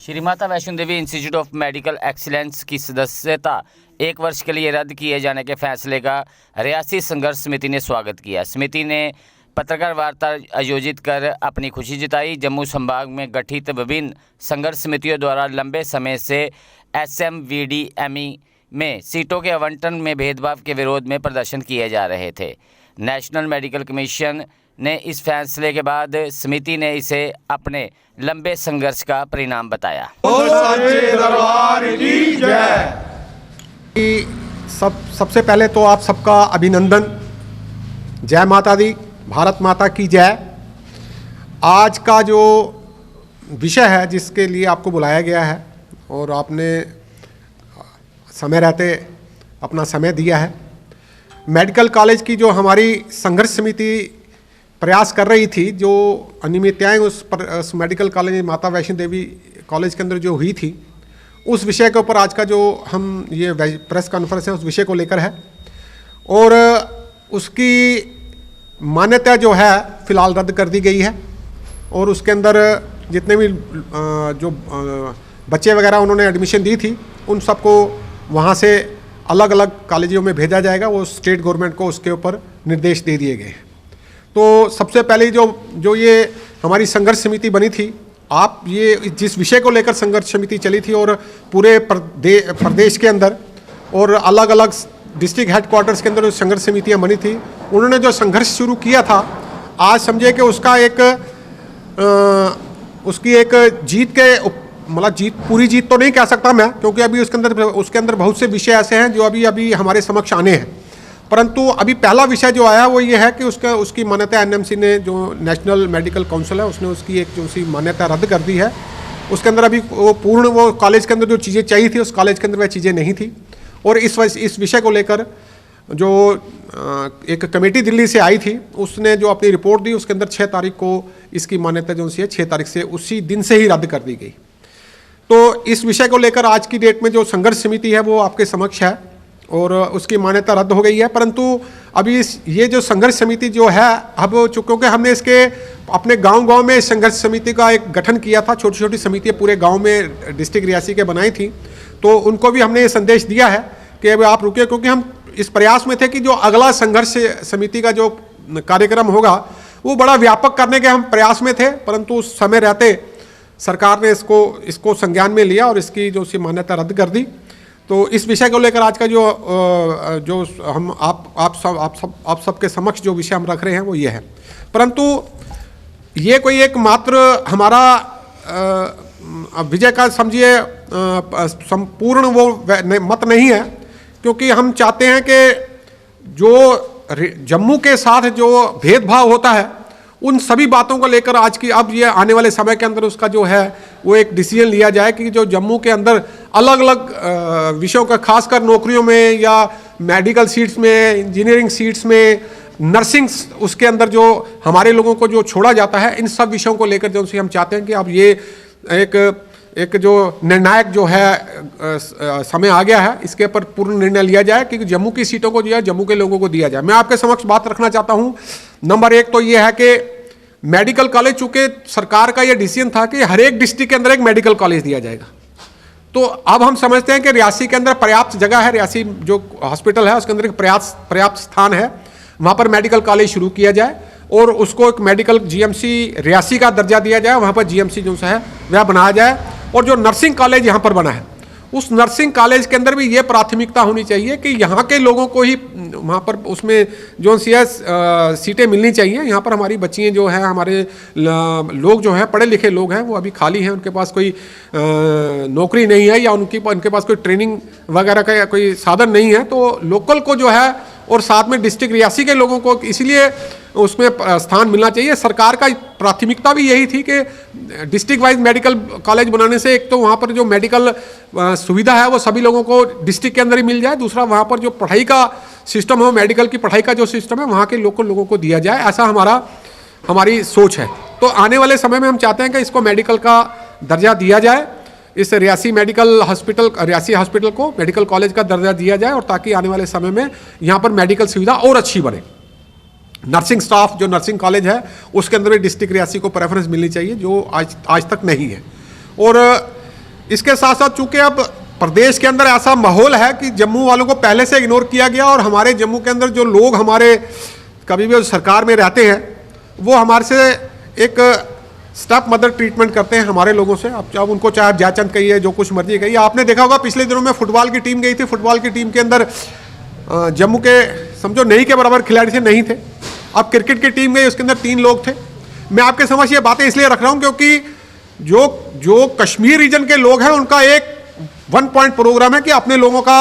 Shri Mata Vaishno Devi institute of medical excellence की सदस्यता 1 वर्ष के लिए रद्द किए जाने के फैसले का रियासी संघर्ष समिति ने स्वागत किया। समिति ने पत्रकार वार्ता आयोजित कर अपनी खुशी जताई। जम्मू संभाग में गठित विभिन्न संघर्ष समितियों द्वारा लंबे समय से SMVDME में सीटों के आवंटन में भेदभाव के विरोध में प्रदर्शन किए जा रहे थे। नेशनल मेडिकल कमीशन ने इस फैसले के बाद समिति ने इसे अपने लंबे संघर्ष का परिणाम बताया। सबसे पहले तो आप सबका अभिनंदन। जय माता दी, भारत माता की जय। आज का जो विषय है जिसके लिए आपको बुलाया गया है और आपने समय रहते अपना समय दिया है, मेडिकल कॉलेज की जो हमारी संघर्ष समिति प्रयास कर रही थी, जो अनियमितताएं उस मेडिकल कॉलेज माता वैष्णो देवी कॉलेज के अंदर जो हुई थी, उस विषय के ऊपर आज का जो हम ये प्रेस कॉन्फ्रेंस है उस विषय को लेकर है। और उसकी मान्यता जो है फ़िलहाल रद्द कर दी गई है और उसके अंदर जितने भी जो बच्चे वगैरह उन्होंने एडमिशन दी थी उन सबको वहाँ से अलग अलग कॉलेजों में भेजा जाएगा। वो स्टेट गवर्नमेंट को उसके ऊपर निर्देश दे दिए गए हैं। तो सबसे पहले जो ये हमारी संघर्ष समिति बनी थी, आप ये जिस विषय को लेकर संघर्ष समिति चली थी और पूरे प्रदेश के अंदर और अलग अलग डिस्ट्रिक्ट हेडक्वार्टर्स के अंदर जो संघर्ष समितियां बनी थी, उन्होंने जो संघर्ष शुरू किया था, आज समझिए कि उसका उसकी एक जीत के मतलब पूरी जीत तो नहीं कह सकता मैं, क्योंकि अभी उसके अंदर बहुत से विषय ऐसे हैं जो अभी हमारे समक्ष आने हैं। परंतु अभी पहला विषय जो आया वो ये है कि उसकी मान्यता NMC ने, जो नेशनल मेडिकल काउंसिल है, उसने उसकी एक जो सी मान्यता रद्द कर दी है। उसके अंदर अभी वो कॉलेज के अंदर जो चीज़ें चाहिए थी उस कॉलेज के अंदर वह चीज़ें नहीं थी। और इस विषय को लेकर जो एक कमेटी दिल्ली से आई थी, उसने जो अपनी रिपोर्ट दी, उसके अंदर 6 तारीख को इसकी मान्यता जो सी है 6 तारीख से उसी दिन से ही रद्द कर दी गई। तो इस विषय को लेकर आज की डेट में जो संघर्ष समिति है वो आपके समक्ष है और उसकी मान्यता रद्द हो गई है। परंतु अभी ये जो संघर्ष समिति जो है, अब क्योंकि हमने इसके अपने गांव में संघर्ष समिति का एक गठन किया था, छोटी छोटी समितियां पूरे गांव में डिस्ट्रिक्ट रियासी के बनाई थी, तो उनको भी हमने ये संदेश दिया है कि अब आप रुकिए, क्योंकि हम इस प्रयास में थे कि जो अगला संघर्ष समिति का जो कार्यक्रम होगा वो बड़ा व्यापक करने के हम प्रयास में थे। परंतु उस समय रहते सरकार ने इसको संज्ञान में लिया और इसकी जो सी मान्यता रद्द कर दी। तो इस विषय को लेकर आज का जो हम आप सबके समक्ष जो विषय हम रख रहे हैं वो ये है। परंतु ये कोई एक मात्र हमारा विजय का समझिए संपूर्ण वो मत नहीं है, क्योंकि हम चाहते हैं कि जो जम्मू के साथ जो भेदभाव होता है उन सभी बातों को लेकर आज की अब ये आने वाले समय के अंदर उसका जो है वो एक डिसीजन लिया जाए कि जो जम्मू के अंदर अलग अलग विषयों का, खासकर नौकरियों में या मेडिकल सीट्स में, इंजीनियरिंग सीट्स में, नर्सिंग, उसके अंदर जो हमारे लोगों को जो छोड़ा जाता है, इन सब विषयों को लेकर जो हम चाहते हैं कि अब ये एक जो निर्णायक जो है समय आ गया है, इसके ऊपर पूर्ण निर्णय लिया जाए कि जम्मू की सीटों को जो है जम्मू के लोगों को दिया जाए। मैं आपके समक्ष बात रखना चाहता हूं। नंबर 1 तो ये है कि मेडिकल कॉलेज, चूंकि सरकार का ये डिसीजन था कि हर एक डिस्ट्रिक्ट के अंदर एक मेडिकल कॉलेज दिया जाएगा, तो अब हम समझते हैं कि रियासी के अंदर पर्याप्त जगह है, रियासी जो हॉस्पिटल है उसके अंदर एक पर्याप्त स्थान है, वहाँ पर मेडिकल कॉलेज शुरू किया जाए और उसको एक मेडिकल GMC रियासी का दर्जा दिया जाए, वहाँ पर GMC जो है वह बनाया जाए। और जो नर्सिंग कॉलेज यहाँ पर बना है, उस नर्सिंग कॉलेज के अंदर भी ये प्राथमिकता होनी चाहिए कि यहाँ के लोगों को ही वहाँ पर उसमें जो सीटें मिलनी चाहिए। यहाँ पर हमारी बच्चियाँ जो हैं, हमारे लोग जो हैं, पढ़े लिखे लोग हैं, वो अभी खाली हैं, उनके पास कोई नौकरी नहीं है या उनके पास कोई ट्रेनिंग वगैरह का कोई साधन नहीं है। तो लोकल को जो है और साथ में डिस्ट्रिक्ट रियासी के लोगों को इसलिए उसमें स्थान मिलना चाहिए। सरकार का प्राथमिकता भी यही थी कि डिस्ट्रिक्ट वाइज मेडिकल कॉलेज बनाने से एक तो वहाँ पर जो मेडिकल सुविधा है वो सभी लोगों को डिस्ट्रिक्ट के अंदर ही मिल जाए, दूसरा वहाँ पर जो पढ़ाई का सिस्टम हो, मेडिकल की पढ़ाई का जो सिस्टम है वहाँ के लोकल लोगों को दिया जाए, ऐसा हमारी सोच है। तो आने वाले समय में हम चाहते हैं कि इसको मेडिकल का दर्जा दिया जाए, इस रियासी हॉस्पिटल को मेडिकल कॉलेज का दर्जा दिया जाए, और ताकि आने वाले समय में यहाँ पर मेडिकल सुविधा और अच्छी बने। नर्सिंग स्टाफ जो नर्सिंग कॉलेज है उसके अंदर भी डिस्ट्रिक्ट रियासी को प्रेफरेंस मिलनी चाहिए, जो आज तक नहीं है। और इसके साथ साथ चूंकि अब प्रदेश के अंदर ऐसा माहौल है कि जम्मू वालों को पहले से इग्नोर किया गया और हमारे जम्मू के अंदर जो लोग हमारे कभी भी सरकार में रहते हैं वो हमारे से एक स्टेप मदर ट्रीटमेंट करते हैं हमारे लोगों से। अब उनको चाहे जयचंद कहिए, जो कुछ मर्जी कहिए। आपने देखा होगा पिछले दिनों में फुटबॉल की टीम गई थी, फुटबॉल की टीम के अंदर जम्मू के समझो नहीं के बराबर खिलाड़ी थे, नहीं थे। अब क्रिकेट की टीम गई, उसके अंदर 3 लोग थे। मैं आपके समझ ये बातें इसलिए रख रहा हूं क्योंकि जो कश्मीर रीजन के लोग हैं उनका एक 1 पॉइंट प्रोग्राम है कि अपने लोगों का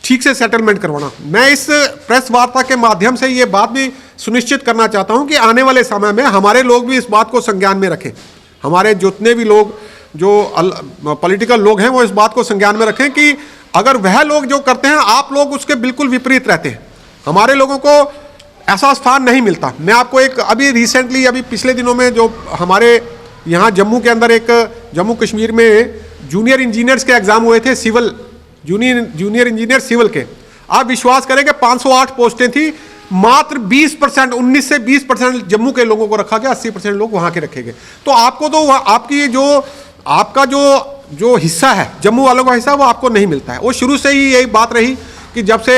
ठीक से सेटलमेंट करवाना। मैं इस प्रेस वार्ता के माध्यम से ये बात भी सुनिश्चित करना चाहता हूं कि आने वाले समय में हमारे लोग भी इस बात को संज्ञान में रखें। हमारे जितने भी लोग जो पॉलिटिकल लोग हैं वो इस बात को संज्ञान में रखें कि अगर वह लोग जो करते हैं आप लोग उसके बिल्कुल विपरीत रहते हैं। हमारे लोगों को ऐसा स्थान नहीं मिलता। मैं आपको एक अभी रिसेंटली अभी पिछले दिनों में जो हमारे यहाँ जम्मू के अंदर एक जम्मू कश्मीर में जूनियर इंजीनियर्स के एग्जाम हुए थे, सिविल जूनियर इंजीनियर सिविल के। आप विश्वास करें कि 508 पोस्टें थी, मात्र 20%, 19 से 20% जम्मू के लोगों को रखा गया, 80% लोग वहां के रखे गए। तो आपको तो आपकी आपका जो हिस्सा है जम्मू वालों का हिस्सा वो आपको नहीं मिलता है। वो शुरू से ही यही बात रही कि जब से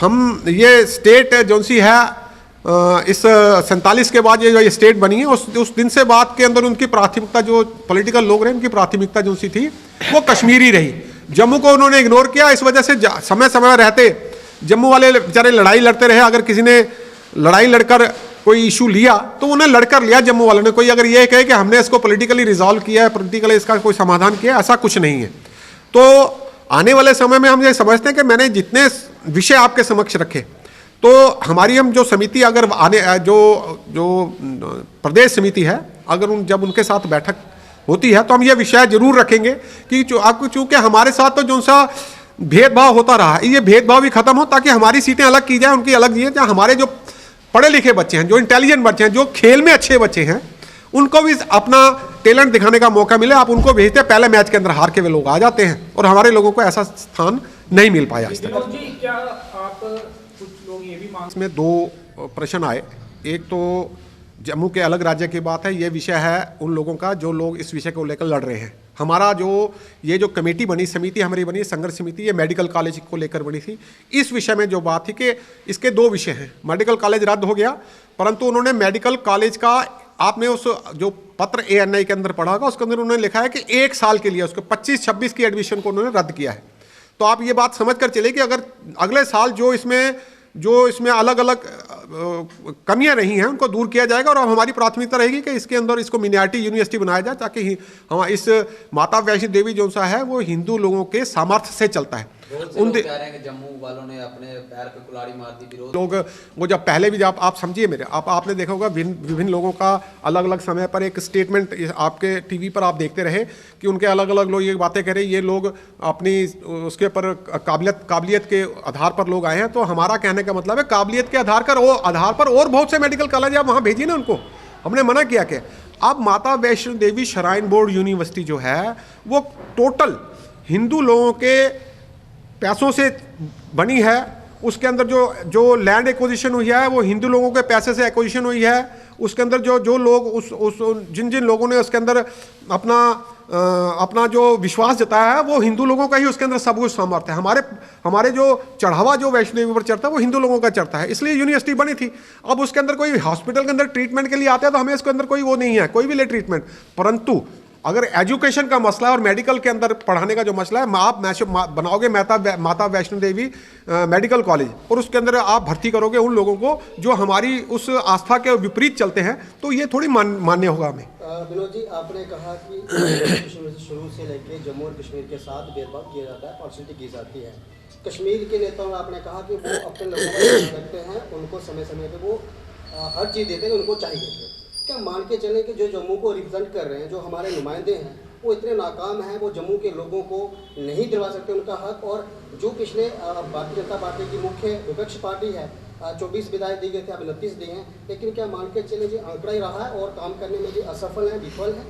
हम ये स्टेट जो सी है इस 47 के बाद ये स्टेट बनी है उस दिन से बाद के अंदर उनकी प्राथमिकता, जो पॉलिटिकल लोग रहे उनकी प्राथमिकता जो सी थी वो कश्मीरी रही। जम्मू को उन्होंने इग्नोर किया। इस वजह से समय समय रहते जम्मू वाले बेचारे लड़ाई लड़ते रहे। अगर किसी ने लड़ाई लड़कर कोई इशू लिया तो उन्हें लड़कर लिया जम्मू वालों ने। कोई अगर ये कहे कि हमने इसको पॉलिटिकली रिजॉल्व किया है, पॉलिटिकली इसका कोई समाधान किया, ऐसा कुछ नहीं है। तो आने वाले समय में हम ये समझते हैं कि मैंने जितने विषय आपके समक्ष रखे, तो हमारी हम जो समिति अगर आने जो प्रदेश समिति है, अगर जब उनके साथ बैठक होती है तो हम ये विषय जरूर रखेंगे कि चूंकि हमारे साथ तो जो सा भेदभाव होता रहा है, ये भेदभाव भी खत्म हो ताकि हमारी सीटें अलग की जाए, उनकी अलग दी जाए। हमारे जो पढ़े लिखे बच्चे हैं, जो इंटेलिजेंट बच्चे हैं, जो खेल में अच्छे बच्चे हैं, उनको भी अपना टैलेंट दिखाने का मौका मिले। आप उनको भेजते हैं, पहले मैच के अंदर हार के वे लोग आ जाते हैं और हमारे लोगों को ऐसा स्थान नहीं मिल पाया आज तक। क्या आप कुछ लोग ये भी मांग इसमें 2 प्रश्न आए। एक तो जम्मू के अलग राज्य की बात है, ये विषय है उन लोगों का जो लोग इस विषय को लेकर लड़ रहे हैं। हमारा ये जो कमेटी बनी, समिति हमारी बनी, संघर्ष समिति, ये मेडिकल कॉलेज को लेकर बनी थी। इस विषय में जो बात थी कि इसके 2 विषय हैं। मेडिकल कॉलेज रद्द हो गया, परंतु उन्होंने मेडिकल कॉलेज का, आपने उस जो पत्र ANI के अंदर पढ़ा होगा, उसके अंदर उन्होंने लिखा है कि 1 साल के लिए उसको 25-26 की एडमिशन को उन्होंने रद्द किया है। तो आप ये बात समझ कर चले कि अगर अगले साल जो इसमें अलग अलग कमियां रही हैं उनको दूर किया जाएगा। और अब हमारी प्राथमिकता रहेगी कि इसके अंदर इसको मिनियाटी यूनिवर्सिटी बनाया जाए ताकि हम इस माता वैष्णो देवी जो सा है वो हिंदू लोगों के सामर्थ्य से चलता है। उन कह रहे हैं कि जम्मू वालों ने अपने पैर पे कुल्हाड़ी मार दी। विरोध लोग वो जब पहले भी जब आप समझिए मेरे आपने देखा होगा विभिन्न लोगों का अलग अलग समय पर एक स्टेटमेंट आपके टीवी पर आप देखते रहे कि उनके अलग अलग लोग ये बातें कह रहे, ये लोग अपनी उसके ऊपर काबिलियत के आधार पर लोग आए हैं। तो हमारा कहने का मतलब है काबिलियत के आधार पर और बहुत से मेडिकल कॉलेज आप वहाँ भेजिए ना उनको। हमने मना किया कि अब माता Vaishno Devi shrine board university जो है वो टोटल हिंदू लोगों के पैसों से बनी है। उसके अंदर जो लैंड एक्विजिशन हुई है वो हिंदू लोगों के पैसे से एक्विजिशन हुई है। उसके अंदर जो लोग जिन लोगों ने उसके अंदर अपना जो विश्वास जताया है वो हिंदू लोगों का ही उसके अंदर सब कुछ सामर्थ्य है। हमारे जो चढ़ावा जो वैष्णो देवी पर चढ़ता है वो हिंदू लोगों का चढ़ता है, इसलिए यूनिवर्सिटी बनी थी। अब उसके अंदर कोई हॉस्पिटल के अंदर ट्रीटमेंट के लिए आता है तो हमें इसके अंदर कोई वो नहीं है, कोई भी ले ट्रीटमेंट। परंतु अगर एजुकेशन का मसला है और मेडिकल के अंदर पढ़ाने का जो मसला है, आप बनाओगे माता वैष्णो देवी मेडिकल कॉलेज और उसके अंदर आप भर्ती करोगे उन लोगों को जो हमारी उस आस्था के विपरीत चलते हैं, तो ये थोड़ी मान्य होगा हमें। विनोद जी, आपने कहा कि शुरू से लेकर जम्मू और कश्मीर के साथ भेदभाव किया जाता है, पार्शलिटी की जाती है। कश्मीर के नेताओं ने आपने कहा कि वो अपने लोगों का ध्यान रखते हैं, उनको समय समय पर वो हर चीज़ देते हैं उनको चाहिए। क्या मान के चले कि जो जम्मू को रिप्रेजेंट कर रहे हैं, जो हमारे नुमाइंदे हैं, वो इतने नाकाम हैं, वो जम्मू के लोगों को नहीं दिलवा सकते उनका हक। और जो पिछले भारतीय जनता पार्टी की मुख्य विपक्ष पार्टी है, 24 विधायक दिए गए थे, अब 29 दिए हैं, लेकिन क्या मान के चले जी आंकड़ा ही रहा है और काम करने में जी असफल है, विफल है?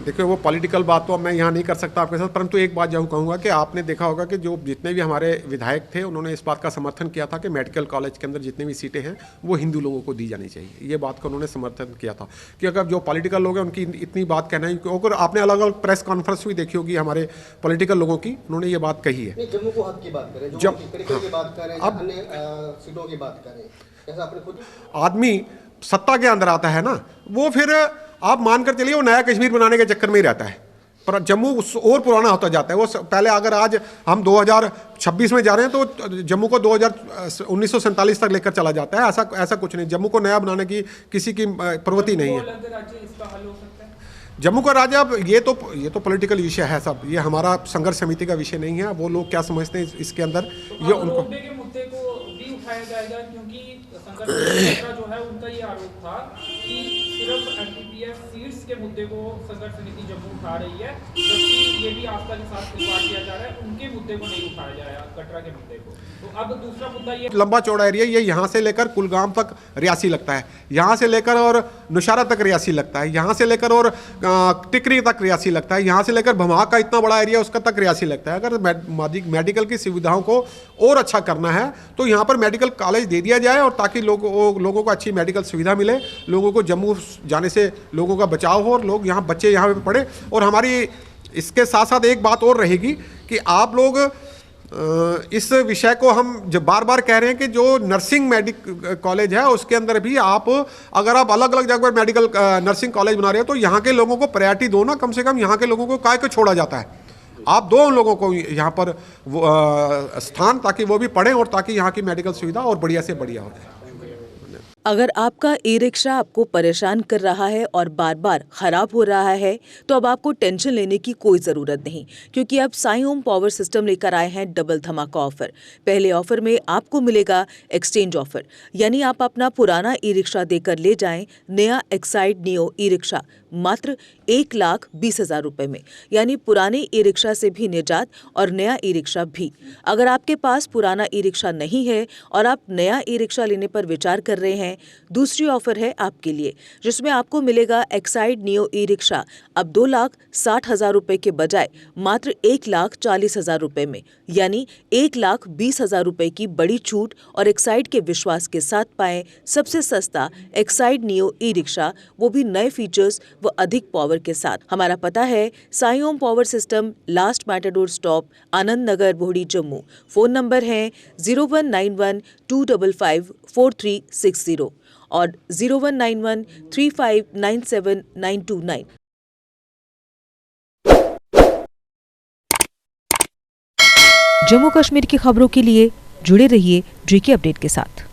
देखिए वो पॉलिटिकल बात तो मैं यहाँ नहीं कर सकता आपके साथ, परंतु एक बात जरूर कहूँगा कि आपने देखा होगा कि जो जितने भी हमारे विधायक थे उन्होंने इस बात का समर्थन किया था कि मेडिकल कॉलेज के अंदर जितनी भी सीटें हैं वो हिंदू लोगों को दी जानी चाहिए। ये बात का उन्होंने समर्थन किया था कि अगर जो पॉलिटिकल लोग हैं उनकी इतनी बात कहना है, क्योंकि आपने अलग अलग प्रेस कॉन्फ्रेंस भी देखी होगी हमारे पॉलिटिकल लोगों की, उन्होंने ये बात कही है। नहीं, जम्मू को हक की बात करें, जो की बात करें, अन्य सीटों की बात करें, जैसा आपने खुद आदमी सत्ता के अंदर आता है ना, वो फिर आप मानकर चलिए वो नया कश्मीर बनाने के चक्कर में ही रहता है, पर जम्मू और पुराना होता जाता है। वो पहले अगर आज हम 2026 में जा रहे हैं तो जम्मू को 1947 तक लेकर चला जाता है। ऐसा कुछ नहीं, जम्मू को नया बनाने की किसी की प्रवृत्ति नहीं है। जम्मू का राज्य अब ये तो पॉलिटिकल विषय है सब, ये हमारा संघर्ष समिति का विषय नहीं है। वो लोग क्या समझते हैं इसके अंदर, ये उनको के मुद्दे को भी उठाया जाएगा, क्योंकि संघर्ष समिति का जो है उनका ये आरोप था कि सिर्फ एनपीपीएस सीट्स के मुद्दे को संघर्ष समिति जम्मू उठा रही है, जबकि ये भी आस्था के साथ खिलवाड़ किया जा रहा है, उनके मुद्दे को नहीं उठाया जा रहा है, कटरा के मुद्दे को। तो अब दूसरा मुद्दा ये लंबा चौड़ा एरिया, ये यहाँ से लेकर कुलगाम तक रियासी लगता है, यहाँ से लेकर और नौशहरा तक रियासी लगता है, यहाँ से लेकर और टिकरी तक रियासी लगता है, यहाँ से लेकर भमाग का इतना बड़ा एरिया उसका तक रियासी लगता है। अगर मेडिकल की सुविधाओं को और अच्छा करना है तो यहाँ पर मेडिकल कॉलेज दे दिया जाए, और ताकि लोगों को अच्छी मेडिकल सुविधा मिले, लोगों को जम्मू जाने से लोगों का बचाव हो, और लोग यहाँ बच्चे यहाँ पे पढ़े। और हमारी इसके साथ साथ एक बात और रहेगी कि आप लोग इस विषय को हम जब बार बार कह रहे हैं कि जो नर्सिंग कॉलेज है उसके अंदर भी आप अगर आप अलग अलग जगह पर मेडिकल नर्सिंग कॉलेज बना रहे हो तो यहाँ के लोगों को प्रायोरिटी दो ना, कम से कम यहाँ के लोगों को काहे को छोड़ा जाता है। आप दो उन लोगों को यहाँ पर स्थान, ताकि वो भी पढ़ें और ताकि यहाँ की मेडिकल सुविधा और बढ़िया से बढ़िया हो जाए। अगर आपका ई रिक्शा आपको परेशान कर रहा है और बार बार खराब हो रहा है तो अब आपको टेंशन लेने की कोई ज़रूरत नहीं, क्योंकि अब साई ओम पावर सिस्टम लेकर आए हैं डबल धमाका ऑफर। पहले ऑफर में आपको मिलेगा एक्सचेंज ऑफर, यानी आप अपना पुराना ई रिक्शा देकर ले जाएं नया एक्साइड नियो ई रिक्शा मात्र 1,20,000 रुपये में, यानी पुराने ई रिक्शा से भी निजात और नया ई रिक्शा भी। अगर आपके पास पुराना ई रिक्शा नहीं है और आप नया ई रिक्शा लेने पर विचार कर रहे हैं, दूसरी ऑफर है आपके लिए, जिसमें आपको मिलेगा एक्साइड नियो ई रिक्शा अब 2,60,000 रुपये के बजाय मात्र 1,40,000 रुपये में, यानी 1,20,000 रुपये की बड़ी छूट। और एक्साइड के विश्वास के साथ पाएं सबसे सस्ता एक्साइड नियो ई रिक्शा, वो भी नए फीचर्स व अधिक पावर के साथ। हमारा पता है Sai Om power system, last matador stop, Anand Nagar, Bohri, Jammu. Phone number है 0191-255-4360 और 0191-3597-929। जम्मू कश्मीर की खबरों के लिए जुड़े रहिए GK अपडेट के साथ।